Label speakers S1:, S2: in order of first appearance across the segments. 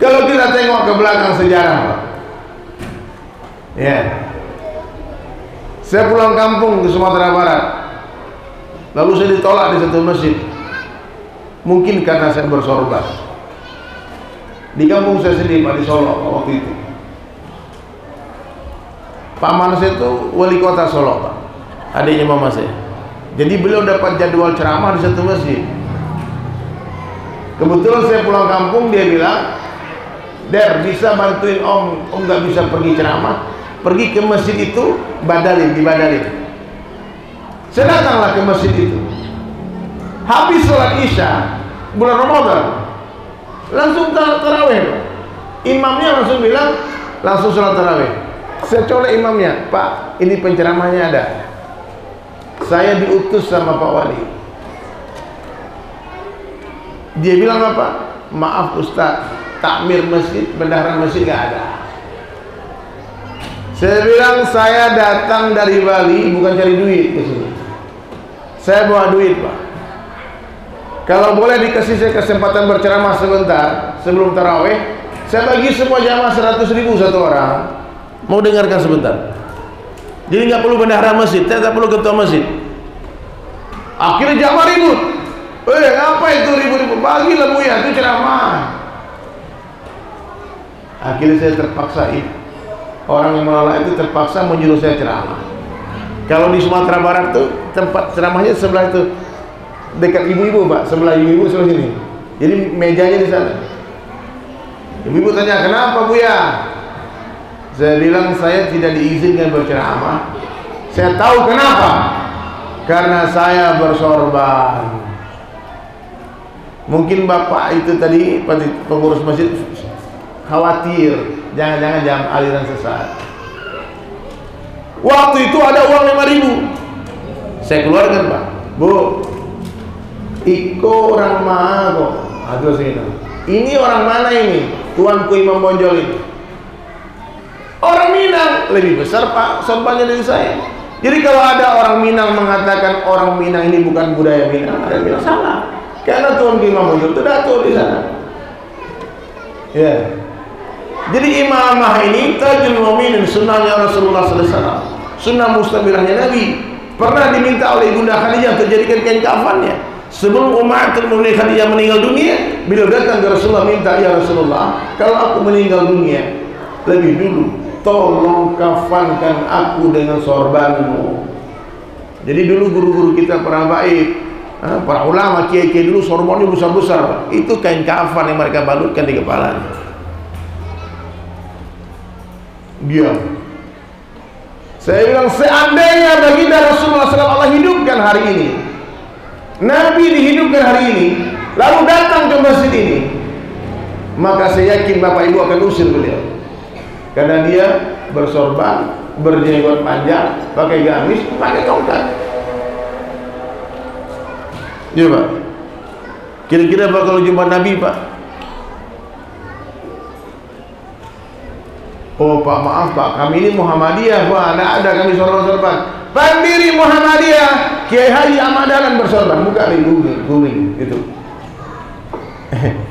S1: Kalau kita tengok ke belakang sejarah, Pak, ya, saya pulang kampung ke Sumatera Barat, lalu saya ditolak di satu masjid, mungkin karena saya bersorban. Di kampung saya sendiri, Pak, di Solo waktu itu, Pak Manas itu wali kota Solo, Pak, adiknya mama saya. Jadi beliau dapat jadwal ceramah di satu masjid. Kebetulan saya pulang kampung, dia bilang, Der, bisa bantuin om nggak bisa pergi ceramah, pergi ke masjid itu, Badalin, di Badalin. Saya datanglah ke masjid itu. Habis sholat Isya bulan Ramadan, langsung tarawih. Imamnya langsung bilang, langsung sholat tarawih. Saya colek imamnya, Pak, ini penceramahnya ada. Saya diutus sama Pak Wali. Dia bilang apa? Maaf Ustaz, takmir masjid, bendahara masjid gak ada. Saya bilang, saya datang dari Bali bukan cari duit ke sini. Saya bawa duit, Pak. Kalau boleh dikasih saya kesempatan berceramah sebentar sebelum tarawih, saya bagi semua jamaah 100.000 satu orang. Mau dengarkan sebentar. Jadi nggak perlu bendahara masjid, saya tak perlu ketua masjid. Akhirnya jamaah ribut. Apa itu ribut-ribut? Bagilah Buya, itu ceramah. Akhirnya saya terpaksa, orang yang menolak itu terpaksa menyuruh saya ceramah. Kalau di Sumatera Barat tuh tempat ceramahnya sebelah itu, dekat ibu-ibu, Pak, sebelah ibu-ibu sebelah sini. Jadi mejanya di sana. Ibu-ibu tanya, kenapa Buya? Saya bilang, saya tidak diizinkan berceramah. Saya tahu kenapa. Karena saya bersorban. Mungkin bapak itu tadi, pengurus masjid, khawatir jangan-jangan jam aliran sesat. Waktu itu ada uang 5.000. Saya keluarkan, Pak. Bu, Iko orang mana kok? Aduh sini. Ini orang mana ini? Tuanku Imam Bonjol ini. Orang Minang, lebih besar Pak sorbannya dari saya. Jadi kalau ada orang Minang mengatakan orang Minang ini bukan budaya Minang, ada yang bilang salah. Karena Tuanku Imam Bonjol itu datuk di sana. Ya. Jadi imamah ini tajul mu'minin, sunnahnya Rasulullah sallallahu alaihi wasallam. Sunnah mustamilahnya Nabi. Pernah diminta oleh Ibunda Khadijah untuk jadikan kain kafannya. Sebelum Ummatul Mukminin Khadijah meninggal dunia, beliau datang ke Rasulullah minta, ya Rasulullah, kalau aku meninggal dunia lebih dulu, tolong kafankan aku dengan sorbanmu. Jadi dulu guru-guru kita pernah baik, para ulama, kiai-kiai dulu sorbannya besar-besar. Itu kain kafan yang mereka balutkan di kepalanya. Diam. Saya bilang, seandainya baginda Rasulullah SAW Allah hidupkan hari ini, Nabi dihidupkan hari ini, lalu datang ke masjid ini, maka saya yakin Bapak Ibu akan usir beliau. Karena dia bersorban, berjenggot panjang, pakai gamis, pakai tongkat. Ya Pak. Kira-kira Pak kalau jumpa Nabi Pak? Oh Pak, maaf Pak, kami ini Muhammadiyah Pak, tidak ada kami sorban-sorban. Pendiri Muhammadiyah Kiai Haji Ahmad Dahlan bersorban, buka di Google gitu.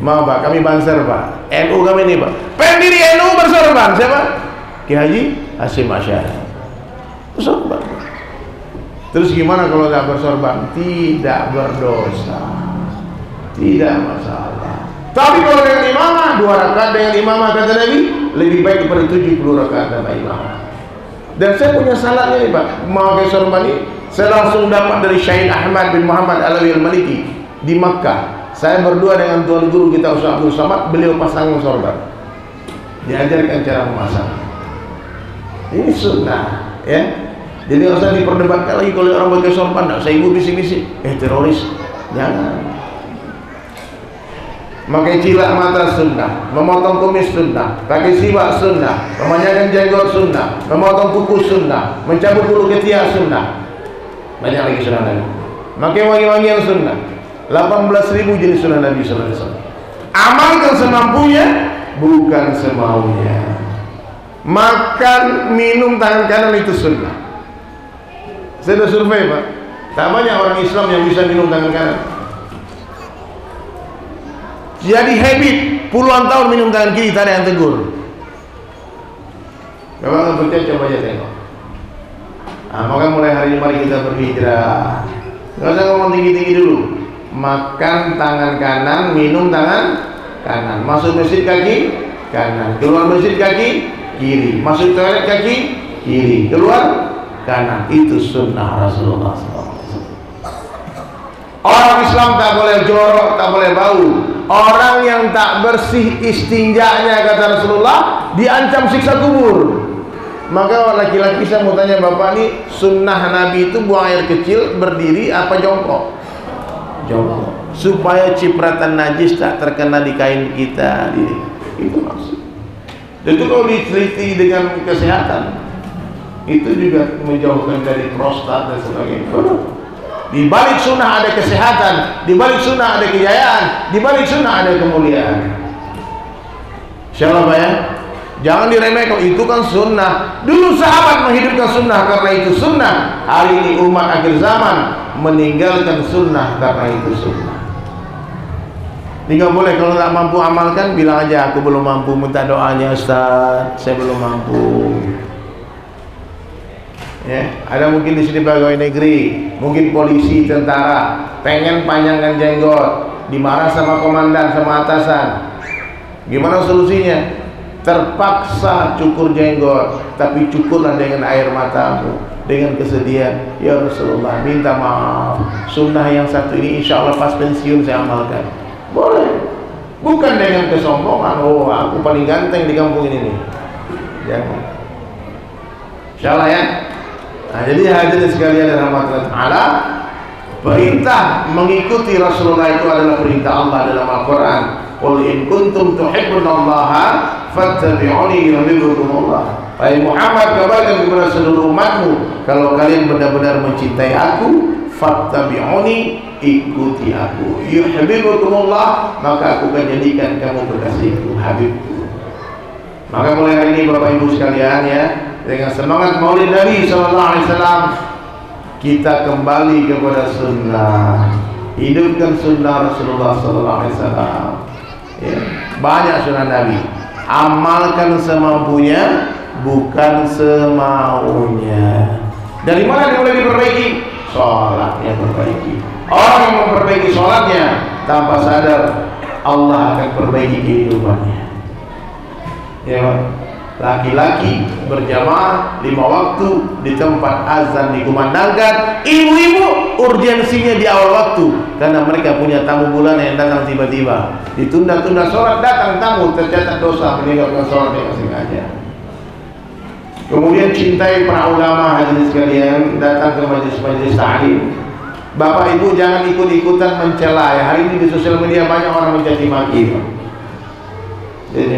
S1: Maaf Pak, kami Banser Pak, NU kami ini Pak. Pendiri NU bersorban, siapa? Kiai Haji Hasyim Asy'ari bersorban. Terus gimana kalau tidak bersorban? Tidak berdosa, tidak masalah. Tapi kalau dengan imamah 2 rakaat dengan imamah kata Nabi lebih baik daripada 70 rakaat tanpa imamah. Dan saya punya salatnya nih Pak, memakai sorban ini saya langsung dapat dari Syahid Ahmad bin Muhammad Alawi Al-Maliki di Makkah. Saya berdua dengan tuan guru kita Ustaz Abdul Samad, beliau pasang sorban, diajarkan cara memasang. Ini sunnah ya. Jadi nggak usah diperdebatkan lagi kalau orang pakai sorban. Nggak usah ibu bisik-bisik, teroris, jangan. Pakai cilak mata sunnah, memotong kumis sunnah, pakai siwak sunnah, memanjangkan jenggot sunnah, memotong kuku sunnah, mencabut bulu ketiak sunnah. Banyak lagi sunnah Nabi. Pakai wangi-wangian sunnah. 18.000 jenis sunnah Nabi sallallahu alaihi wasallam. Amalkan semampunya, bukan semaunya. Makan, minum tangan kanan itu sunnah. Saya sudah survei Pak, tak banyak orang Islam yang bisa minum tangan kanan. Jadi habit, puluhan tahun minum tangan kiri, tak ada yang tegur. Memang nggak percaya, coba aja tengok. Nah, maka mulai hari ini mari kita berhijrah. Nggak usah ngomong tinggi-tinggi dulu. Makan tangan kanan, minum tangan kanan. Masuk masjid kaki kanan, keluar masjid kaki kiri. Masuk toilet kaki kiri, keluar kanan. Itu sunnah Rasulullah SAW. Orang Islam tak boleh jorok, tak boleh bau. Orang yang tak bersih istinjanya, kata Rasulullah, diancam siksa kubur. Maka laki-laki, saya mau tanya bapak nih, sunnah Nabi itu buang air kecil, berdiri apa jongkok? Jongkok, supaya cipratan najis tak terkena di kain kita. Itu maksud. Itu kalau diteliti dengan kesehatan, itu juga menjauhkan dari prostat dan sebagainya. Di balik sunnah ada kesehatan, di balik sunnah ada kejayaan, di balik sunnah ada kemuliaan. Insyaallah Pak ya. Jangan diremehkan, itu kan sunnah. Dulu sahabat menghidupkan sunnah karena itu sunnah. Hari ini umat akhir zaman meninggalkan sunnah karena itu sunnah. Tinggal boleh, kalau nggak mampu amalkan, bilang aja aku belum mampu, minta doanya Ustaz, saya belum mampu. Ya, ada mungkin di sini pegawai negeri, mungkin polisi, tentara, pengen panjangkan jenggot, dimarah sama komandan, sama atasan. Gimana solusinya? Terpaksa cukur jenggot, tapi cukurlah dengan air matamu, dengan kesedihan. Ya Rasulullah, minta maaf, sunnah yang satu ini insya Allah pas pensiun saya amalkan. Boleh, bukan dengan kesombongan. Oh, aku paling ganteng di kampung ini nih. Jangan. Insya Allah ya. Nah, jadi hadirin sekalian rahmatullah taala, perintah mengikuti Rasulullah itu adalah perintah Allah dalam Al-Quran. Qul in kuntum tuhibbunallaha fattabi'uni yuhibbukumullah. Wahai Muhammad, kabarkan kepada seluruh umatmu, kalau kalian benar-benar mencintai aku, fattabi'uni, ikuti aku, yuhibbukumullah, maka aku akan jadikan kamu kekasihku, habibku. Maka mulai hari ini Bapak Ibu sekalian ya, dengan semangat Maulid Nabi SAW, kita kembali kepada sunnah, hidupkan sunnah Rasulullah SAW. Ya, banyak sunnah Nabi, amalkan semampunya, bukan semaunya. Dari mana dimulai diperbaiki? Sholatnya perbaiki. Orang yang memperbaiki sholatnya, tanpa sadar Allah akan perbaiki kehidupannya. Ya, laki-laki berjamaah 5 waktu di tempat azan dikumandangkan, ibu-ibu urgensinya di awal waktu karena mereka punya tamu bulan yang datang tiba-tiba, ditunda-tunda sholat, datang tamu, tercatat dosa meninggalkan sholat yang sengaja. Kemudian cintai para ulama, hadirin sekalian, datang ke majelis-majelis ta'lim. Bapak Ibu jangan ikut-ikutan mencela ya. Hari ini di sosial media banyak orang mencaci maki. Jadi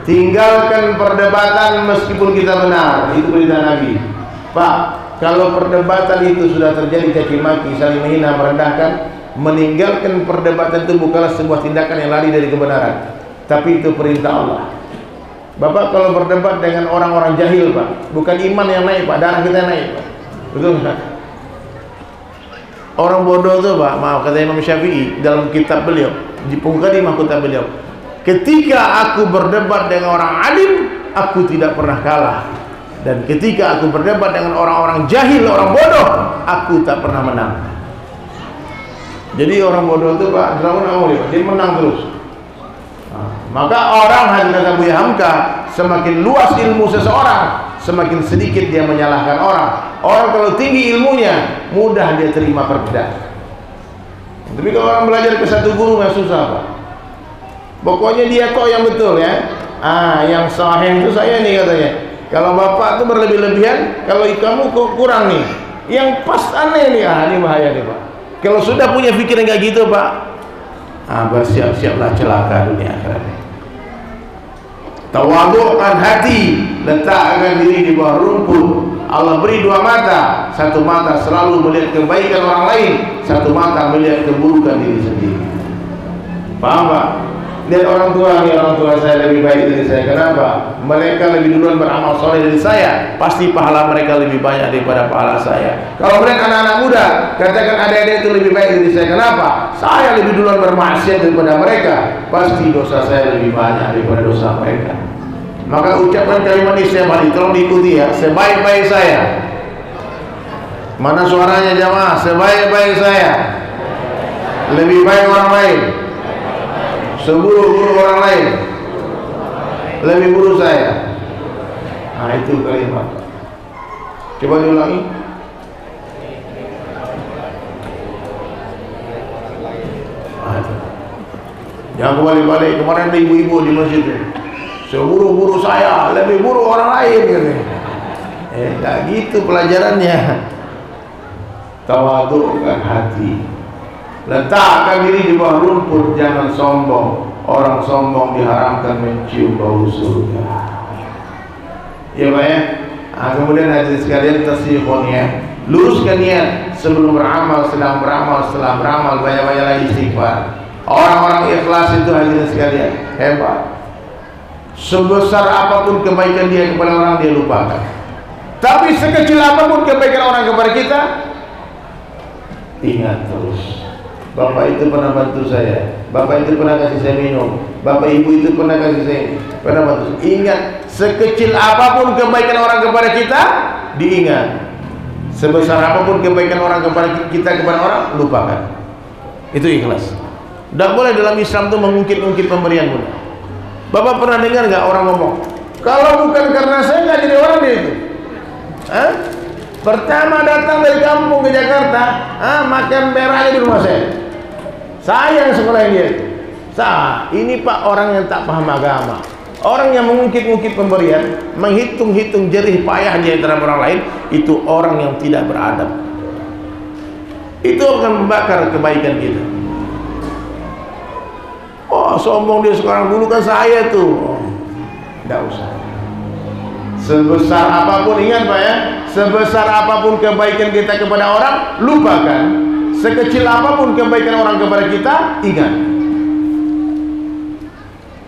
S1: tinggalkan perdebatan meskipun kita benar, itu perintah Nabi. Pak, kalau perdebatan itu sudah terjadi caci maki, saling menghina, merendahkan, meninggalkan perdebatan itu bukanlah sebuah tindakan yang lari dari kebenaran, tapi itu perintah Allah. Bapak kalau berdebat dengan orang-orang jahil, Pak, bukan iman yang naik, Pak, darah kita naik, Pak. Betul nggak? Orang bodoh itu, Pak, maaf, kata Imam Syafi'i dalam kitab beliau, di Muqaddimah kitab beliau, ketika aku berdebat dengan orang alim, aku tidak pernah kalah. Dan ketika aku berdebat dengan orang-orang jahil, orang bodoh, aku tak pernah menang. Jadi orang bodoh itu, Pak, dia menang terus. Nah, maka orang, hadis kata Buya Hamka, semakin luas ilmu seseorang, semakin sedikit dia menyalahkan orang. Orang kalau tinggi ilmunya, mudah dia terima perbedaan. Tapi kalau orang belajar ke satu guru, nggak susah, Pak. Pokoknya dia kok yang betul ya. Yang sahih itu saya nih katanya. Kalau bapak tuh berlebih-lebihan, kalau kamu kok kurang nih. Yang pas aneh nih, ini bahaya nih, Pak. Kalau sudah punya pikiran kayak gitu, Pak, bersiap-siaplah celaka dunia akhirat. Tawadhu'kan hati, letakkan diri di bawah rumput. Allah beri 2 mata, satu mata selalu melihat kebaikan orang lain, satu mata melihat keburukan diri sendiri. Paham, Pak? lihat orang tua saya lebih baik dari saya. Kenapa? Mereka lebih duluan beramal soleh dari saya, pasti pahala mereka lebih banyak daripada pahala saya. Kalau mereka anak-anak muda, katakan adik-adik itu lebih baik dari saya. Kenapa? Saya lebih duluan bermaksiat daripada mereka, pasti dosa saya lebih banyak daripada dosa mereka. Maka ucapkan kalimat ini setiap hari, tolong diikuti ya. Sebaik-baik saya. Mana suaranya jamaah? Sebaik-baik saya, lebih baik orang lain. Seburuk-buruk orang lain, lebih buruk saya. Nah, itu kalimat. Coba diulangi. Jangan kembali-balik. Kemarin ada ibu-ibu di masjid. Seburuk-buruk saya, lebih buruk orang lain. Tak gitu pelajarannya. Tawadukkan hati, letakkan diri di bawah rumput, jangan sombong. Orang sombong diharamkan mencium bau surga. Ya Pak ya. Kemudian hadirin sekalian, tasihun ya, luruskan niat sebelum beramal, sedang beramal, setelah beramal, banyak-banyaklah istighfar. Orang-orang ikhlas itu hadirin sekalian hebat. Sebesar apapun kebaikan dia kepada orang, dia lupakan. Tapi sekecil apapun kebaikan orang kepada kita, ingat terus. Bapak itu pernah bantu saya, bapak itu pernah kasih saya minum, bapak ibu itu pernah kasih saya, pernah bantu. Ingat, sekecil apapun kebaikan orang kepada kita, diingat. Sebesar apapun kebaikan orang kepada kita kepada orang, lupakan. Itu ikhlas. Tidak boleh dalam Islam itu mengungkit-ungkit pemberian pun. Bapak pernah dengar nggak orang ngomong, kalau bukan karena saya nggak jadi orang dia itu? Hah? Pertama datang dari kampung ke Jakarta, makan beraknya di rumah saya. Saya yang sekolahin dia. Ini Pak orang yang tak paham agama, orang yang mengungkit-ungkit pemberian, menghitung-hitung jerih payahnya terhadap orang lain, itu orang yang tidak beradab. Itu akan membakar kebaikan kita. Oh, sombong dia sekarang, dulu kan saya tuh. Tidak usah. Sebesar apapun, ingat Pak ya, sebesar apapun kebaikan kita kepada orang, lupakan. Sekecil apapun kebaikan orang kepada kita, ingat.